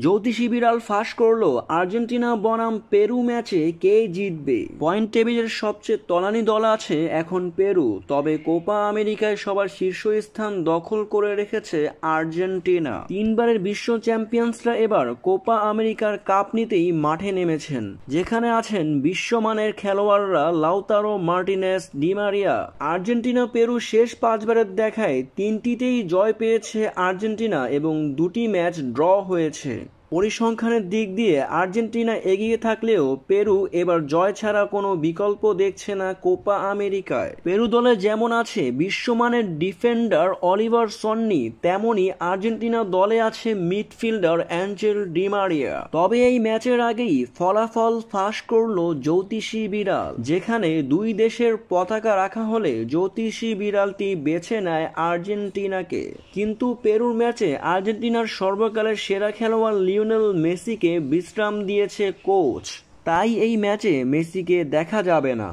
জ্যোতিষী বিড়াল ফাঁস করলো আর্জেন্টিনা বনাম পেরু ম্যাচে কে জিতবে। পয়েন্ট টেবিলের সবচেয়ে তলানি দল আছে এখন পেরু, তবে কোপা আমেরিকায় সবার শীর্ষস্থান দখল করে রেখেছে আর্জেন্টিনা। তিনবারের বিশ্ব চ্যাম্পিয়ন্সরা এবার কোপা আমেরিকার কাপ নিতেই মাঠে নেমেছেন, যেখানে আছেন বিশ্বমানের খেলোয়াড়রা Lautaro Martinez, Di Maria. Argentina Peru শেষ পাঁচবারের দেখায় তিনটিতেই জয় পেয়েছে আর্জেন্টিনা এবং দুটি ম্যাচ ড্র হয়েছে। পরিসংখ্যানের দিক দিয়ে আর্জেন্টিনা এগিয়ে থাকলেও পেরু এবার জয় ছাড়া কোনো বিকল্প দেখছে না কোপা আমেরিকায়। পেরু দলে যেমন আছে বিশ্বমানের ডিফেন্ডার অলিভার সন্নি, তেমনি আর্জেন্টিনা দলে আছে মিডফিল্ডার অ্যাঞ্জেল ডি মারিয়া। তবে এই ম্যাচের আগেই ফলাফল ফাঁস করলো জ্যোতিষী বিড়াল, যেখানে দুই দেশের পতাকা রাখা হলে জ্যোতিষী বিড়ালটি বেছে নেয় আর্জেন্টিনাকে। কিন্তু পেরুর ম্যাচে আর্জেন্টিনার সর্বকালের সেরা খেলোয়াড় লিওনেল মেসিকে বিশ্রাম দিয়েছে কোচ, তাই এই ম্যাচে মেসিকে দেখা যাবে না।